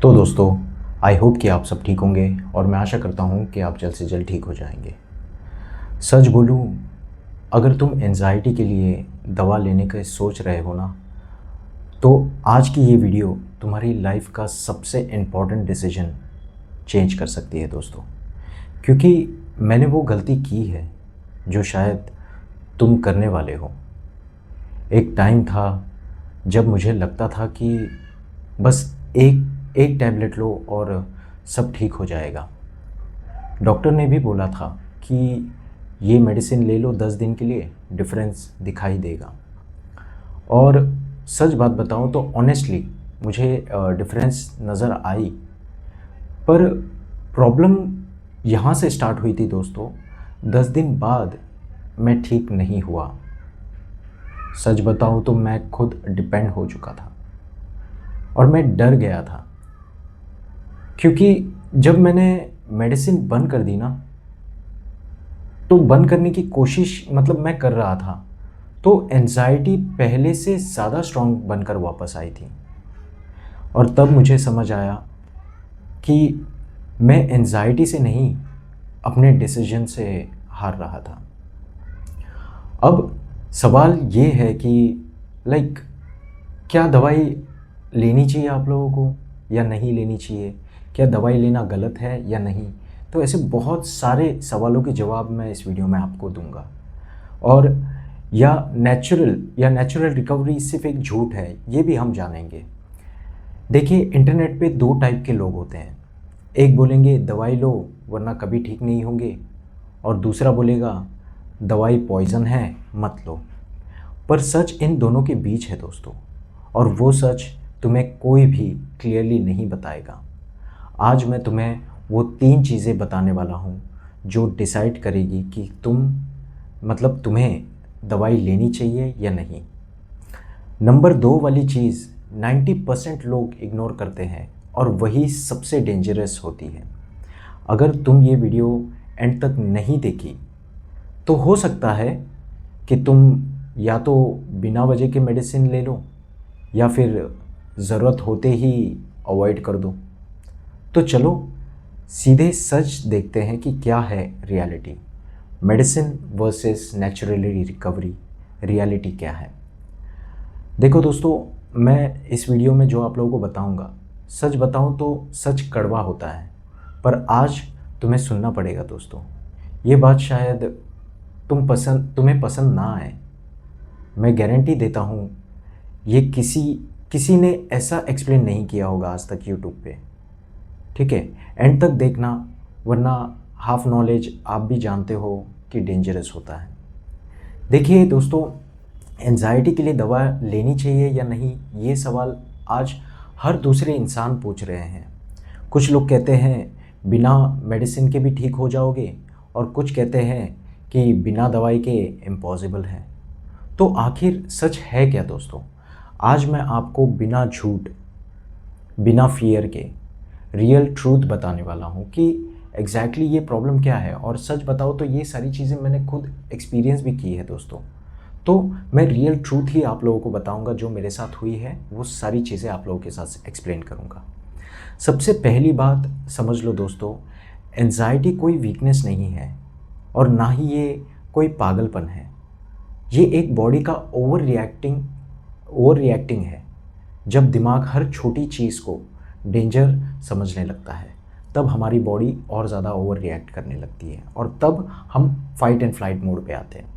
तो दोस्तों, I hope कि आप सब ठीक होंगे और मैं आशा करता हूँ कि आप जल्द से जल्द ठीक हो जाएंगे। सच बोलूँ, अगर तुम एंजाइटी के लिए दवा लेने का सोच रहे हो ना, तो आज की ये वीडियो तुम्हारी लाइफ का सबसे इम्पॉर्टेंट डिसीजन चेंज कर सकती है दोस्तों। क्योंकि मैंने वो गलती की है जो शायद तुम करने वाले हो। एक टाइम था जब मुझे लगता था कि बस एक एक टैबलेट लो और सब ठीक हो जाएगा। डॉक्टर ने भी बोला था कि ये मेडिसिन ले लो 10 दिन के लिए, डिफरेंस दिखाई देगा। और सच बात बताऊं तो ऑनेस्टली मुझे डिफरेंस नज़र आई। पर प्रॉब्लम यहाँ से स्टार्ट हुई थी दोस्तों। 10 दिन बाद मैं ठीक नहीं हुआ। सच बताऊं तो मैं खुद डिपेंड हो चुका था और मैं डर गया था। क्योंकि जब मैंने मेडिसिन बंद कर दी ना, तो बंद करने की कोशिश मैं कर रहा था, तो एंजाइटी पहले से ज़्यादा स्ट्रॉन्ग बनकर वापस आई थी। और तब मुझे समझ आया कि मैं एंजाइटी से नहीं, अपने डिसीजन से हार रहा था। अब सवाल ये है कि लाइक क्या दवाई लेनी चाहिए आप लोगों को या नहीं लेनी चाहिए? क्या दवाई लेना गलत है या नहीं? तो ऐसे बहुत सारे सवालों के जवाब मैं इस वीडियो में आपको दूंगा। और नेचुरल रिकवरी सिर्फ एक झूठ है, ये भी हम जानेंगे। देखिए, इंटरनेट पे दो टाइप के लोग होते हैं। एक बोलेंगे दवाई लो वरना कभी ठीक नहीं होंगे, और दूसरा बोलेगा दवाई पॉइज़न है, मत लो। पर सच इन दोनों के बीच है दोस्तों, और वो सच तुम्हें कोई भी क्लियरली नहीं बताएगा। आज मैं तुम्हें वो 3 चीज़ें बताने वाला हूँ जो डिसाइड करेगी कि तुम्हें दवाई लेनी चाहिए या नहीं। नंबर 2 वाली चीज़ 90% लोग इग्नोर करते हैं और वही सबसे डेंजरस होती है। अगर तुम ये वीडियो एंड तक नहीं देखी तो हो सकता है कि तुम या तो बिना वजह के मेडिसिन ले लो या फिर ज़रूरत होते ही अवॉइड कर दो। तो चलो सीधे सच देखते हैं कि क्या है reality. Medicine versus naturally recovery, reality क्या है? देखो दोस्तों, मैं इस वीडियो में जो आप लोगों को बताऊंगा, सच बताऊं तो सच कड़वा होता है, पर आज तुम्हें सुनना पड़ेगा दोस्तों। ये बात शायद तुम्हें पसंद ना आए। मैं गारंटी देता हूँ ये किसी ने ऐसा एक्सप्लेन नहीं किया होगा आज तक यूट्यूब पे। ठीक है, एंड तक देखना, वरना हाफ नॉलेज आप भी जानते हो कि डेंजरस होता है। देखिए दोस्तों, एंजाइटी के लिए दवा लेनी चाहिए या नहीं, ये सवाल आज हर दूसरे इंसान पूछ रहे हैं। कुछ लोग कहते हैं बिना मेडिसिन के भी ठीक हो जाओगे, और कुछ कहते हैं कि बिना दवाई के इम्पॉसिबल है। तो आखिर सच है क्या दोस्तों? आज मैं आपको बिना झूठ, बिना फियर के रियल ट्रूथ बताने वाला हूँ कि एग्जैक्टली ये प्रॉब्लम क्या है। और सच बताओ तो ये सारी चीज़ें मैंने खुद एक्सपीरियंस भी की है दोस्तों। तो मैं रियल ट्रूथ ही आप लोगों को बताऊंगा, जो मेरे साथ हुई है वो सारी चीज़ें आप लोगों के साथ एक्सप्लेन करूंगा। सबसे पहली बात समझ लो दोस्तों, एंजाइटी कोई वीकनेस नहीं है और ना ही ये कोई पागलपन है। ये एक बॉडी का ओवर रिएक्टिंग है। जब दिमाग हर छोटी चीज़ को डेंजर समझने लगता है, तब हमारी बॉडी और ज़्यादा ओवर रिएक्ट करने लगती है, और तब हम फाइट एंड फ्लाइट मोड पे आते हैं।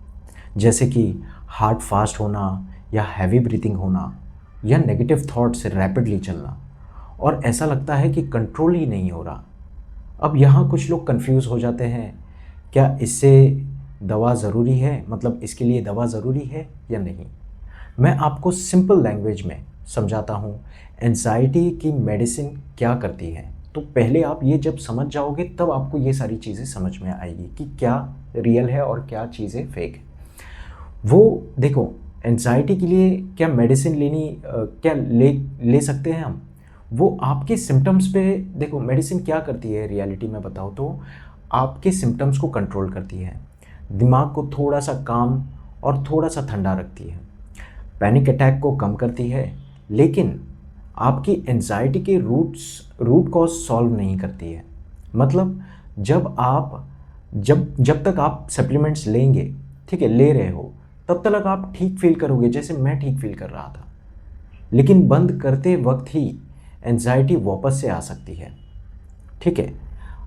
जैसे कि हार्ट फास्ट होना, या हैवी ब्रीथिंग होना, या नेगेटिव थॉट से रैपिडली चलना, और ऐसा लगता है कि कंट्रोल ही नहीं हो रहा। अब यहाँ कुछ लोग कंफ्यूज हो जाते हैं, क्या इससे दवा ज़रूरी है, इसके लिए दवा ज़रूरी है या नहीं? मैं आपको सिंपल लैंग्वेज में समझाता हूँ एंजाइटी की मेडिसिन क्या करती है। तो पहले आप ये जब समझ जाओगे तब आपको ये सारी चीज़ें समझ में आएगी कि क्या रियल है और क्या चीज़ें फेक है। वो देखो, एंजाइटी के लिए क्या मेडिसिन क्या ले सकते हैं हम? वो आपके सिम्टम्स पे, देखो मेडिसिन क्या करती है रियलिटी में बताओ तो आपके सिम्टम्स को कंट्रोल करती है, दिमाग को थोड़ा सा काम और थोड़ा सा ठंडा रखती है, पैनिक अटैक को कम करती है, लेकिन आपकी एंजाइटी के रूट कॉज सॉल्व नहीं करती है। मतलब जब तक आप सप्लीमेंट्स लेंगे, ठीक है, ले रहे हो, तब तक आप ठीक फील करोगे, जैसे मैं ठीक फील कर रहा था। लेकिन बंद करते वक्त ही एंजाइटी वापस से आ सकती है, ठीक है।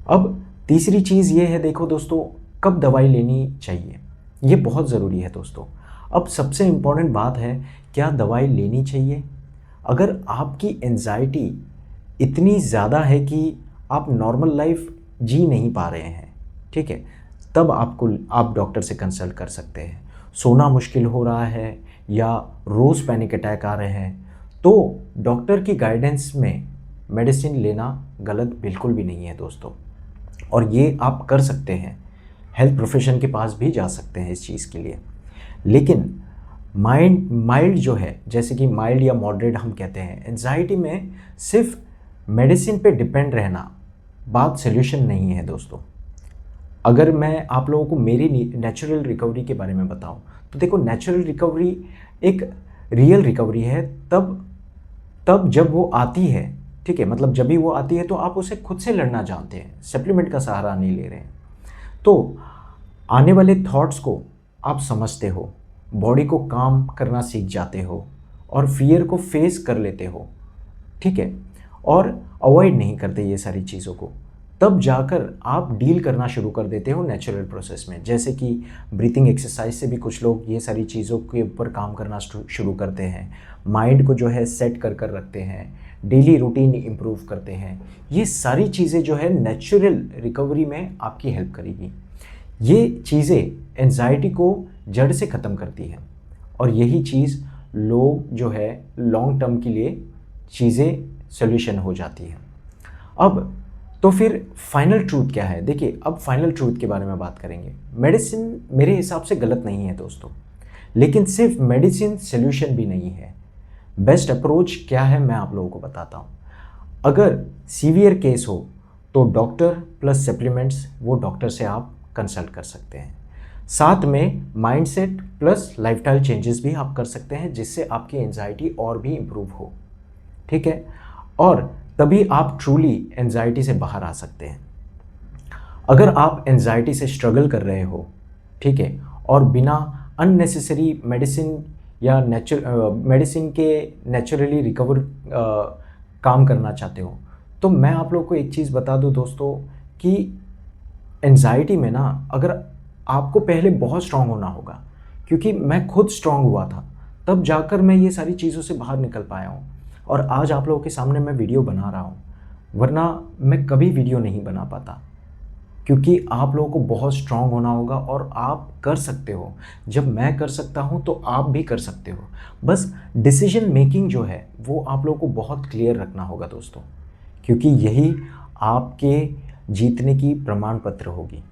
अब तीसरी चीज़ ये है, देखो दोस्तों, कब दवाई लेनी चाहिए, ये बहुत ज़रूरी है दोस्तों। अब सबसे इम्पॉर्टेंट बात है, क्या दवाई लेनी चाहिए? अगर आपकी एंजाइटी इतनी ज़्यादा है कि आप नॉर्मल लाइफ जी नहीं पा रहे हैं, ठीक है, तब आप डॉक्टर से कंसल्ट कर सकते हैं। सोना मुश्किल हो रहा है या रोज़ पैनिक अटैक आ रहे हैं, तो डॉक्टर की गाइडेंस में मेडिसिन लेना गलत बिल्कुल भी नहीं है दोस्तों। और ये आप कर सकते हैं, हेल्थ प्रोफेशन के पास भी जा सकते हैं इस चीज़ के लिए। लेकिन माइल्ड जो है, जैसे कि माइल्ड या मॉडरेट हम कहते हैं, एंजाइटी में सिर्फ मेडिसिन पे डिपेंड रहना बात सॉल्यूशन नहीं है दोस्तों। अगर मैं आप लोगों को मेरी नेचुरल रिकवरी के बारे में बताऊं, तो देखो, नेचुरल रिकवरी एक रियल रिकवरी है तब जब वो आती है, ठीक है। मतलब जब भी वो आती है तो आप उसे खुद से लड़ना जानते हैं, सप्लीमेंट का सहारा नहीं ले रहे हैं। तो आने वाले थॉट्स को आप समझते हो, बॉडी को काम करना सीख जाते हो और फियर को फेस कर लेते हो, ठीक है, और अवॉइड नहीं करते ये सारी चीज़ों को, तब जाकर आप डील करना शुरू कर देते हो नेचुरल प्रोसेस में। जैसे कि ब्रीथिंग एक्सरसाइज से भी कुछ लोग ये सारी चीज़ों के ऊपर काम करना शुरू करते हैं, माइंड को जो है सेट कर रखते हैं, डेली रूटीन इम्प्रूव करते हैं। ये सारी चीज़ें जो है नेचुरल रिकवरी में आपकी हेल्प करेगी। ये चीज़ें एंजाइटी को जड़ से ख़त्म करती है और यही चीज़ लोग जो है लॉन्ग टर्म के लिए चीज़ें सॉल्यूशन हो जाती है। अब तो फिर फाइनल ट्रूथ क्या है? देखिए, अब फाइनल ट्रूथ के बारे में बात करेंगे। मेडिसिन मेरे हिसाब से गलत नहीं है दोस्तों, लेकिन सिर्फ मेडिसिन सॉल्यूशन भी नहीं है। बेस्ट अप्रोच क्या है, मैं आप लोगों को बताता हूँ। अगर सीवियर केस हो तो डॉक्टर प्लस सप्लीमेंट्स, वो डॉक्टर से आप कंसल्ट कर सकते हैं। साथ में माइंडसेट प्लस लाइफस्टाइल चेंजेस भी आप कर सकते हैं, जिससे आपकी एंजाइटी और भी इम्प्रूव हो, ठीक है। और तभी आप ट्रूली एंजाइटी से बाहर आ सकते हैं। अगर आप एंजाइटी से स्ट्रगल कर रहे हो, ठीक है, और बिना अननेसेसरी मेडिसिन या मेडिसिन के नेचुरली रिकवर काम करना चाहते हो, तो मैं आप लोगों को एक चीज़ बता दूं दोस्तों कि एंजाइटी में ना, अगर आपको पहले बहुत स्ट्रांग होना होगा, क्योंकि मैं खुद स्ट्रांग हुआ था, तब जाकर मैं ये सारी चीज़ों से बाहर निकल पाया हूँ और आज आप लोगों के सामने मैं वीडियो बना रहा हूँ, वरना मैं कभी वीडियो नहीं बना पाता। क्योंकि आप लोगों को बहुत स्ट्रांग होना होगा और आप कर सकते हो। जब मैं कर सकता हूँ तो आप भी कर सकते हो। बस डिसीजन मेकिंग जो है वो आप लोगों को बहुत क्लियर रखना होगा दोस्तों, क्योंकि यही आपके जीतने की प्रमाण पत्र होगी।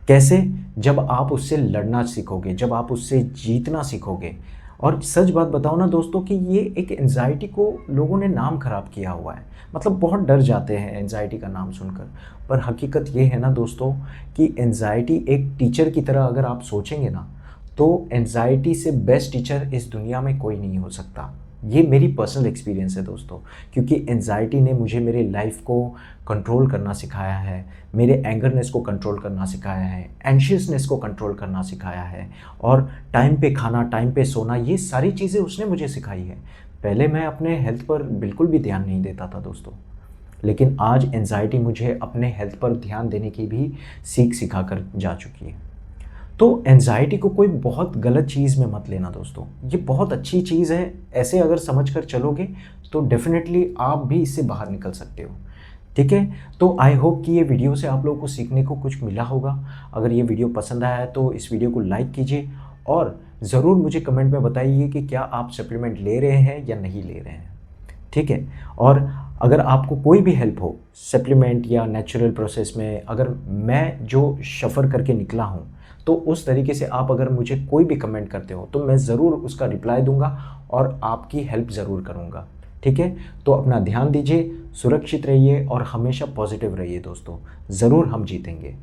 कैसे? जब आप उससे लड़ना सीखोगे, जब आप उससे जीतना सीखोगे। और सच बात बताओ ना दोस्तों कि ये एक एंजाइटी को लोगों ने नाम ख़राब किया हुआ है, मतलब बहुत डर जाते हैं एंजाइटी का नाम सुनकर। पर हकीकत ये है ना दोस्तों कि एंजाइटी एक टीचर की तरह अगर आप सोचेंगे ना, तो एंजाइटी से बेस्ट टीचर इस दुनिया में कोई नहीं हो सकता। ये मेरी पर्सनल एक्सपीरियंस है दोस्तों, क्योंकि एंजाइटी ने मुझे मेरे लाइफ को कंट्रोल करना सिखाया है, मेरे एंगरनेस को कंट्रोल करना सिखाया है, एंशियसनेस को कंट्रोल करना सिखाया है, और टाइम पे खाना, टाइम पे सोना, ये सारी चीज़ें उसने मुझे सिखाई है। पहले मैं अपने हेल्थ पर बिल्कुल भी ध्यान नहीं देता था दोस्तों, लेकिन आज एंजाइटी मुझे अपने हेल्थ पर ध्यान देने की भी सीख सिखा कर जा चुकी है। तो एंजाइटी को कोई बहुत गलत चीज़ में मत लेना दोस्तों, ये बहुत अच्छी चीज़ है। ऐसे अगर समझ कर चलोगे तो डेफिनेटली आप भी इससे बाहर निकल सकते हो, ठीक है। तो आई होप कि ये वीडियो से आप लोगों को सीखने को कुछ मिला होगा। अगर ये वीडियो पसंद आया है तो इस वीडियो को लाइक कीजिए और ज़रूर मुझे कमेंट में बताइए कि क्या आप सप्लीमेंट ले रहे हैं या नहीं ले रहे हैं, ठीक है। और अगर आपको कोई भी हेल्प हो सप्लीमेंट या नेचुरल प्रोसेस में, अगर मैं जो सफ़र करके निकला हूँ, तो उस तरीके से आप अगर मुझे कोई भी कमेंट करते हो तो मैं ज़रूर उसका रिप्लाई दूंगा और आपकी हेल्प ज़रूर करूंगा, ठीक है। तो अपना ध्यान दीजिए, सुरक्षित रहिए और हमेशा पॉजिटिव रहिए दोस्तों। ज़रूर हम जीतेंगे।